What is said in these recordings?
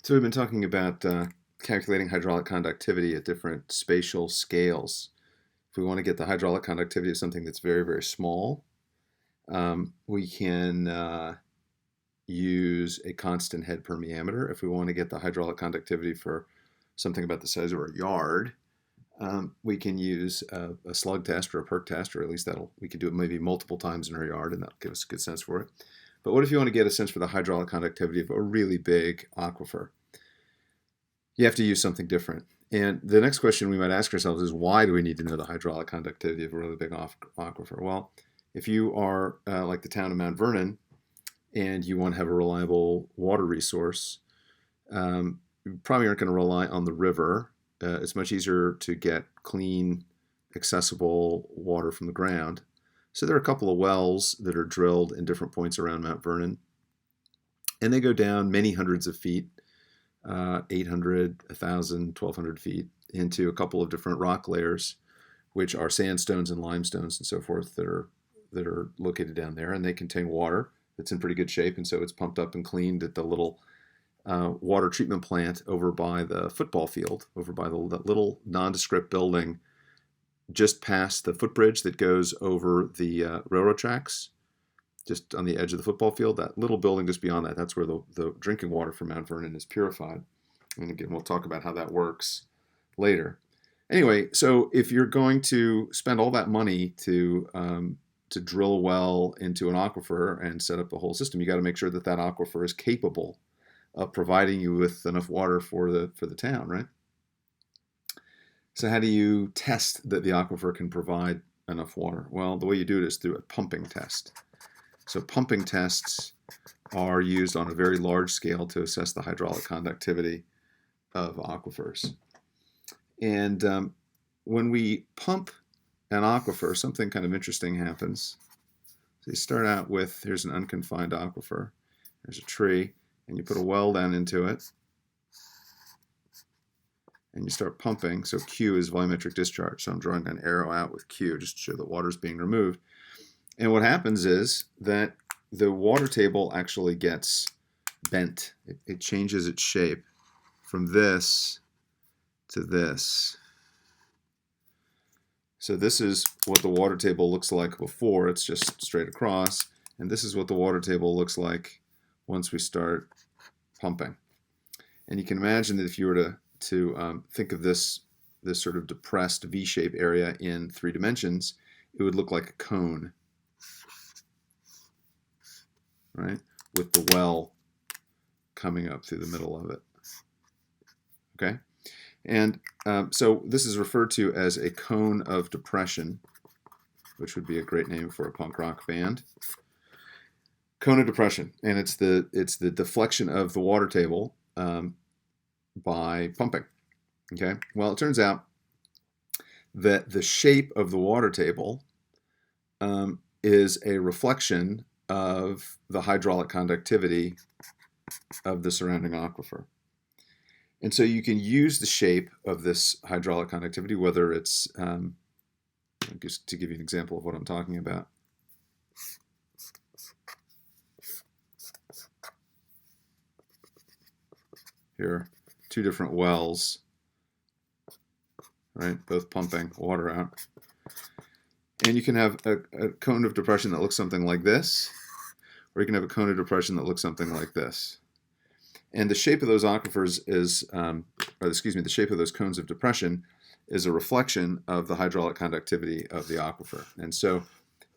So we've been talking about calculating hydraulic conductivity at different spatial scales. If we want to get the hydraulic conductivity of something that's very, very small, we can use a constant head permeameter. If we want to get the hydraulic conductivity for something about the size of our yard, we can use a slug test or a perk test, or at least we can do it maybe multiple times in our yard, and that'll give us a good sense for it. But what if you want to get a sense for the hydraulic conductivity of a really big aquifer? You have to use something different. And the next question we might ask ourselves is, why do we need to know the hydraulic conductivity of a really big aquifer? Well, if you are like the town of Mount Vernon and you want to have a reliable water resource, you probably aren't going to rely on the river. It's much easier to get clean, accessible water from the ground. So there are a couple of wells that are drilled in different points around Mount Vernon, and they go down many hundreds of feet, 800, 1,000, 1,200 feet, into a couple of different rock layers, which are sandstones and limestones and so forth that are located down there, and they contain water that's in pretty good shape, and so it's pumped up and cleaned at the little water treatment plant over by the football field, over by the little nondescript building just past the footbridge that goes over the railroad tracks, just on the edge of the football field. That little building just beyond that, that's where the drinking water from Mount Vernon is purified. And again, we'll talk about how that works later. Anyway, so if you're going to spend all that money to drill a well into an aquifer and set up the whole system, you got to make sure that that aquifer is capable of providing you with enough water for the town, right? So how do you test that the aquifer can provide enough water? Well, the way you do it is through a pumping test. So pumping tests are used on a very large scale to assess the hydraulic conductivity of aquifers. And when we pump an aquifer, something kind of interesting happens. So you start out with, here's an unconfined aquifer. There's a tree, and you put a well down into it, and you start pumping. So Q is volumetric discharge. So I'm drawing an arrow out with Q just to show that water is being removed. And what happens is that the water table actually gets bent. It changes its shape from this to this. So this is what the water table looks like before. It's just straight across. And this is what the water table looks like once we start pumping. And you can imagine that if you were to think of this sort of depressed V-shaped area in 3 dimensions, it would look like a cone, right? With the well coming up through the middle of it. Okay? And so this is referred to as a cone of depression, which would be a great name for a punk rock band. Cone of depression, and it's the deflection of the water table by pumping. Okay? Well, it turns out that the shape of the water table is a reflection of the hydraulic conductivity of the surrounding aquifer. And so you can use the shape of this hydraulic conductivity, whether it's, just to give you an example of what I'm talking about. Here are 2 different wells, right? Both pumping water out. And you can have a cone of depression that looks something like this, or you can have a cone of depression that looks something like this. And the shape of those aquifers is, the shape of those cones of depression is a reflection of the hydraulic conductivity of the aquifer. And so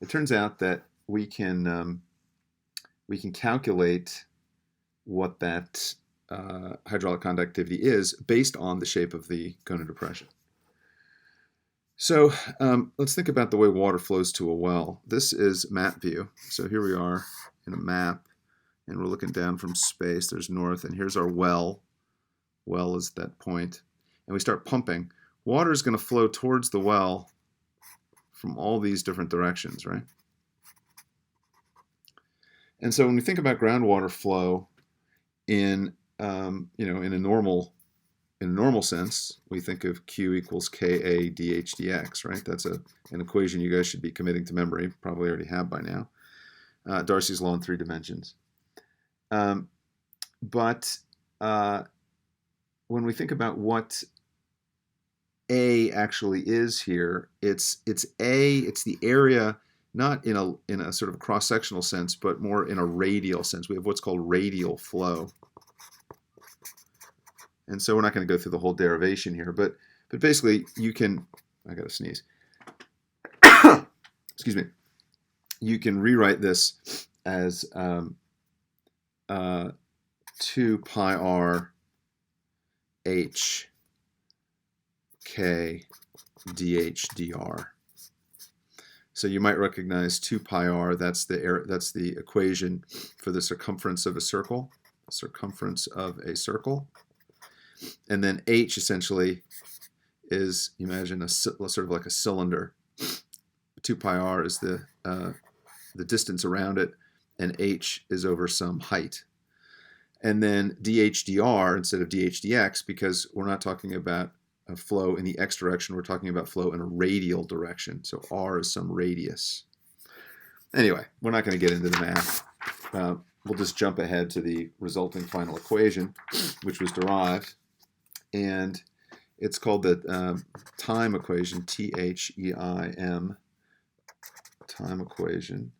it turns out that we can calculate what that hydraulic conductivity is based on the shape of the cone of depression. So let's think about the way water flows to a well. This is map view. So here we are in a map, and we're looking down from space. There's north, and here's our well. Well is that point. And we start pumping. Water is going to flow towards the well from all these different directions, right? And so when we think about groundwater flow in in a normal sense, we think of Q equals Ka dH dx, right? That's an equation you guys should be committing to memory, probably already have by now. Darcy's law in 3 dimensions. But when we think about what A actually is here, it's the area, not in a sort of cross-sectional sense, but more in a radial sense. We have what's called radial flow. And so we're not going to go through the whole derivation here, but basically you can, I got to sneeze. Excuse me. You can rewrite this as 2 pi r h k dh dr. So you might recognize 2 pi r. That's the equation for the circumference of a circle. Circumference of a circle. And then h essentially is, imagine sort of like a cylinder. 2 pi r is the distance around it, and h is over some height. And then dh dr instead of dh dx, because we're not talking about a flow in the x direction, we're talking about flow in a radial direction. So r is some radius. Anyway, we're not going to get into the math. We'll just jump ahead to the resulting final equation, which was derived. And it's called the time equation, THEIM, time equation,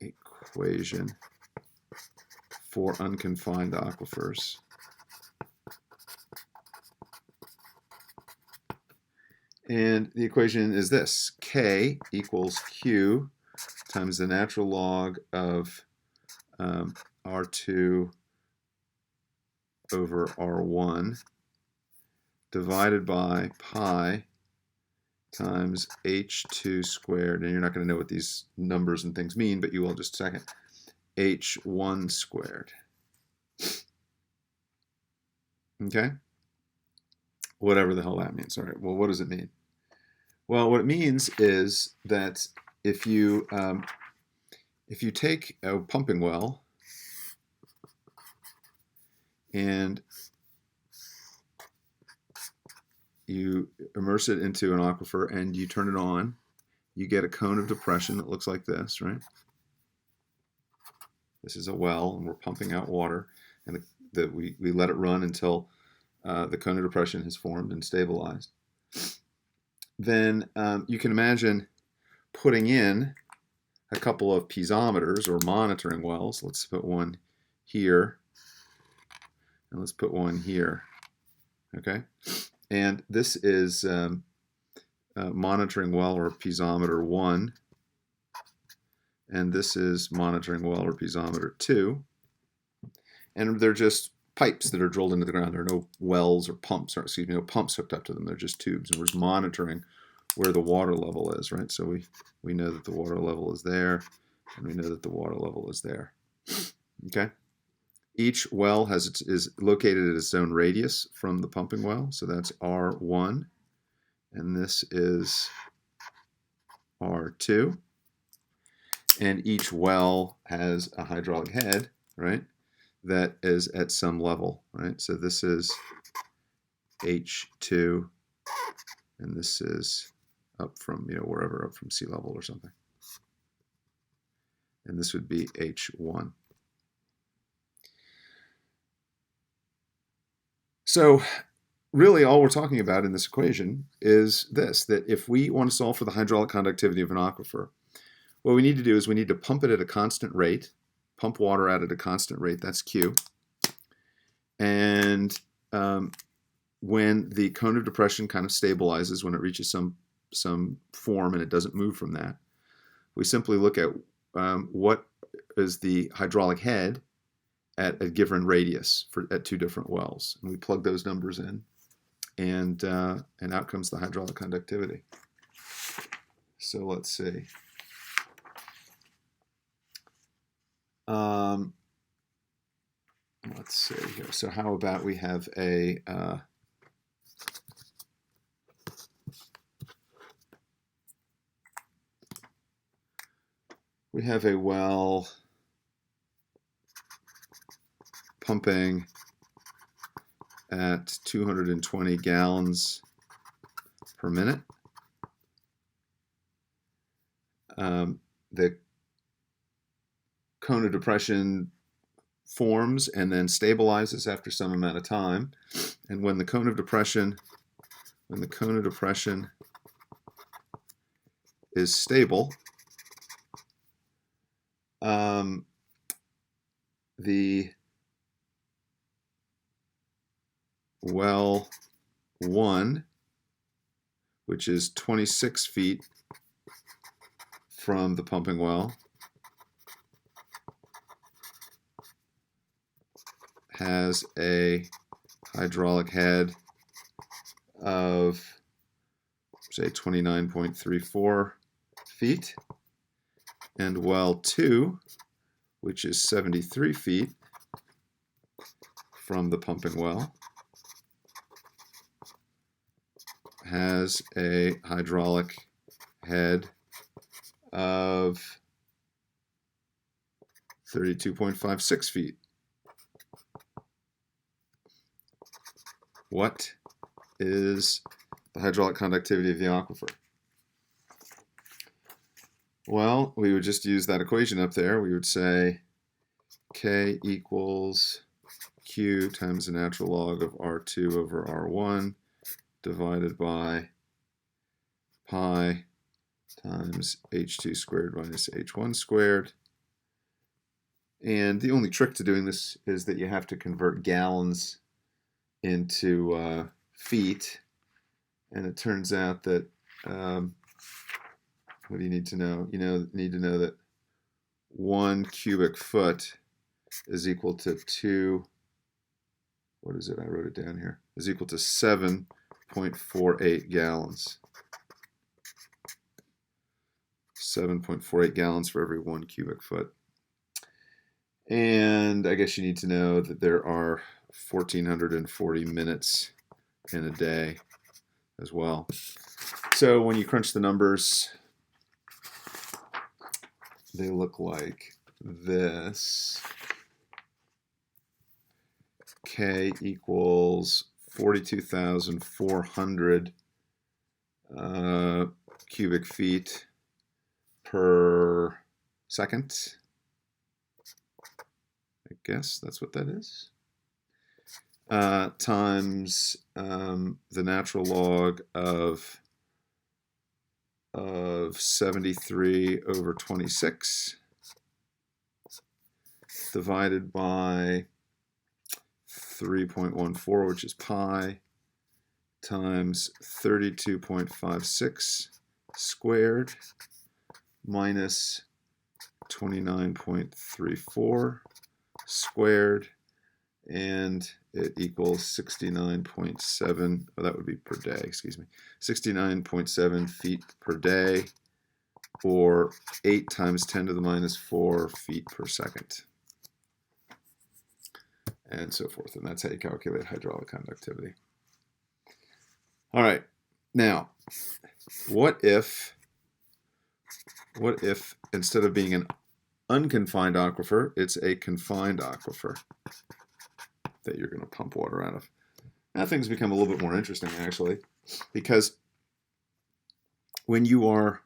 equation for unconfined aquifers. And the equation is this: K equals Q times the natural log of R2 over R1 divided by pi times H2 squared. And you're not going to know what these numbers and things mean, but you will in just a second. H1 squared. Okay? Whatever the hell that means. All right, well, what does it mean? Well, what it means is that if you take a pumping well and you immerse it into an aquifer and you turn it on, you get a cone of depression that looks like this, right? This is a well, and we're pumping out water, and we let it run until the cone of depression has formed and stabilized. Then you can imagine putting in a couple of piezometers or monitoring wells. Let's put one here, and let's put one here. Okay, and this is monitoring well or piezometer 1, and this is monitoring well or piezometer 2, and they're just pipes that are drilled into the ground. There are no wells or pumps, or excuse me, no pumps hooked up to them. They're just tubes, and we're just monitoring where the water level is, right? So we know that the water level is there, and we know that the water level is there. Okay. Each well is located at its own radius from the pumping well, so that's R1, and this is R2, and each well has a hydraulic head, right, that is at some level, right? So this is H2, and this is up from, wherever, up from sea level or something. And this would be H1. So really all we're talking about in this equation is this, that if we want to solve for the hydraulic conductivity of an aquifer, what we need to do is we need to pump it at a constant rate, pump water out at a constant rate, that's Q. And when the cone of depression kind of stabilizes, when it reaches some form and it doesn't move from that, we simply look at what is the hydraulic head at a given radius at two different wells, and we plug those numbers in, and out comes the hydraulic conductivity. So let's see. Let's see here. So how about we have a well pumping at 220 gallons per minute. The cone of depression forms and then stabilizes after some amount of time. And when the cone of depression is stable, the well 1, which is 26 feet from the pumping well, has a hydraulic head of, say, 29.34 feet, and well 2, which is 73 feet from the pumping well, has a hydraulic head of 32.56 feet. What is the hydraulic conductivity of the aquifer? Well, we would just use that equation up there. We would say K equals Q times the natural log of R2 over R1 divided by pi times H2 squared minus H1 squared. And the only trick to doing this is that you have to convert gallons into feet. And it turns out that, what do you need to know? You need to know that 1 cubic foot is equal to 2, what is it? I wrote it down here, is equal to 7.48 gallons. 7.48 gallons for every 1 cubic foot. And I guess you need to know that there are 1,440 minutes in a day as well. So when you crunch the numbers, they look like this. K equals 42,400 cubic feet per second. I guess that's what that is. Times the natural log of 73 over 26 divided by 3.14, which is pi, times 32.56 squared minus 29.34 squared, and it equals 69.7, oh, that would be per day, excuse me, 69.7 feet per day, or 8 times 10 to the minus 4 feet per second, and so forth. And that's how you calculate hydraulic conductivity. All right, now, what if instead of being an unconfined aquifer, it's a confined aquifer that you're going to pump water out of? Now things become a little bit more interesting, actually, because when you are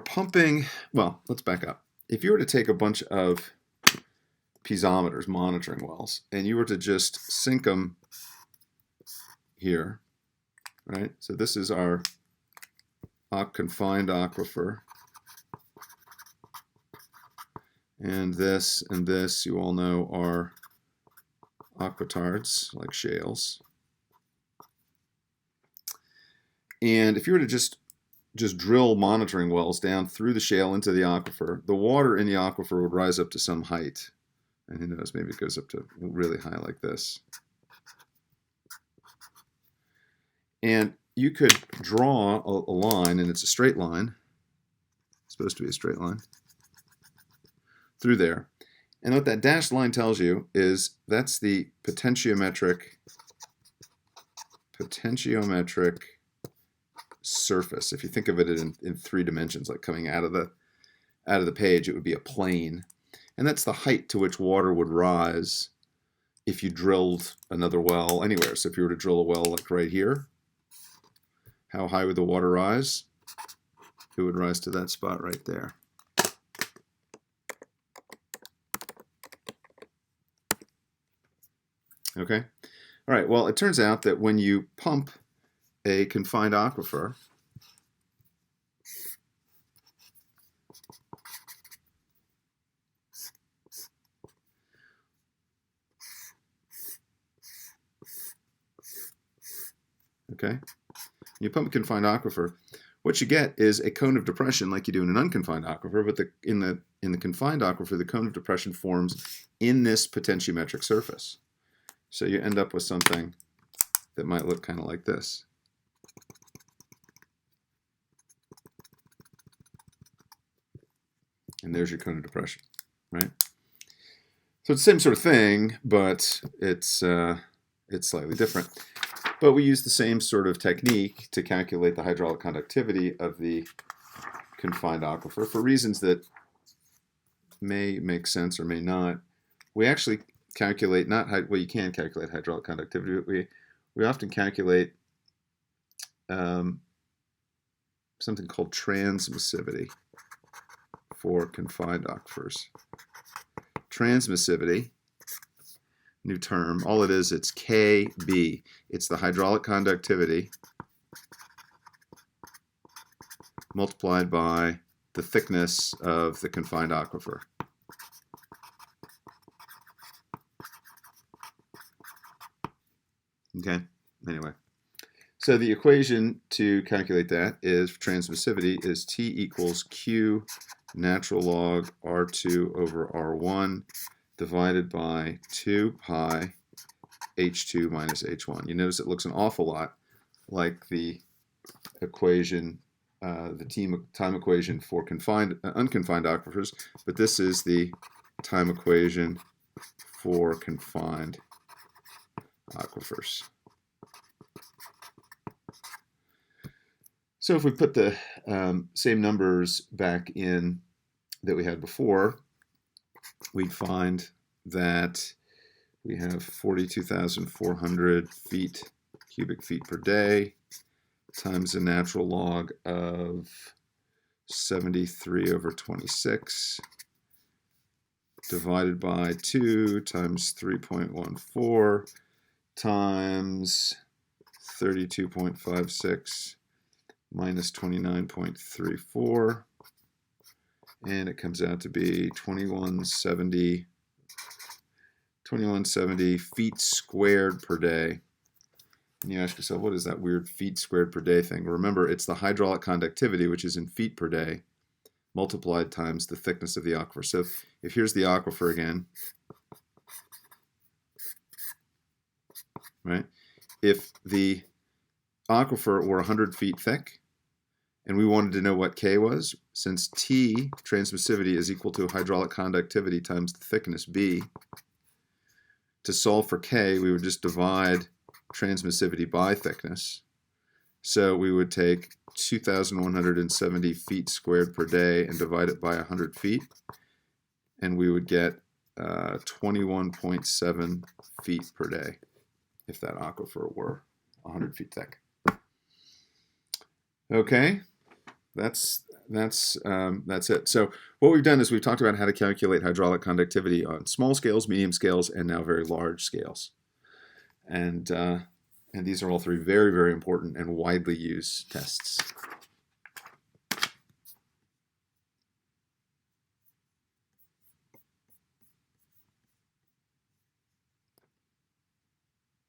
pumping, well, let's back up. If you were to take a bunch of piezometers, monitoring wells, and you were to just sink them here, right? So this is our confined aquifer. And this you all know are aquitards, like shales. And if you were to just drill monitoring wells down through the shale into the aquifer, the water in the aquifer would rise up to some height. And who knows, maybe it goes up to really high like this. And you could draw a line, and it's a straight line. It's supposed to be a straight line through there. And what that dashed line tells you is that's the potentiometric surface. If you think of it in 3 dimensions, like coming out of the page, it would be a plane. And that's the height to which water would rise if you drilled another well anywhere. So if you were to drill a well like right here, how high would the water rise? it would rise to that spot right there. Okay? All right, well, it turns out that when you pump a confined aquifer, okay, you pump a confined aquifer, what you get is a cone of depression like you do in an unconfined aquifer, but in the confined aquifer, the cone of depression forms in this potentiometric surface. So you end up with something that might look kind of like this. And there's your cone of depression, right? So it's the same sort of thing, but it's slightly different. But we use the same sort of technique to calculate the hydraulic conductivity of the confined aquifer for reasons that may make sense or may not. We actually calculate well, you can calculate hydraulic conductivity, but we often calculate something called transmissivity for confined aquifers. Transmissivity, new term, all it is, it's KB. It's the hydraulic conductivity multiplied by the thickness of the confined aquifer. Okay, anyway. So the equation to calculate that is, for transmissivity, is T equals Q natural log R2 over R1 divided by 2 pi H2 minus H1. You notice it looks an awful lot like the equation, the time equation for unconfined aquifers, but this is the time equation for confined aquifers. So if we put the same numbers back in that we had before, we'd find that we have 42,400 cubic feet per day times a natural log of 73 over 26 divided by 2 times 3.14 times 32.56 minus 29.34, and it comes out to be 2170 feet squared per day. And you ask yourself, what is that weird feet squared per day thing? Remember, it's the hydraulic conductivity, which is in feet per day, multiplied times the thickness of the aquifer. So if here's the aquifer again, right? If the aquifer were 100 feet thick, and we wanted to know what K was, since T, transmissivity, is equal to hydraulic conductivity times the thickness B, to solve for K, we would just divide transmissivity by thickness. So we would take 2,170 feet squared per day and divide it by 100 feet, and we would get 21.7 feet per day if that aquifer were 100 feet thick. Okay, that's it. So what we've done is we've talked about how to calculate hydraulic conductivity on small scales, medium scales, and now very large scales. And these are all three very, very important and widely used tests.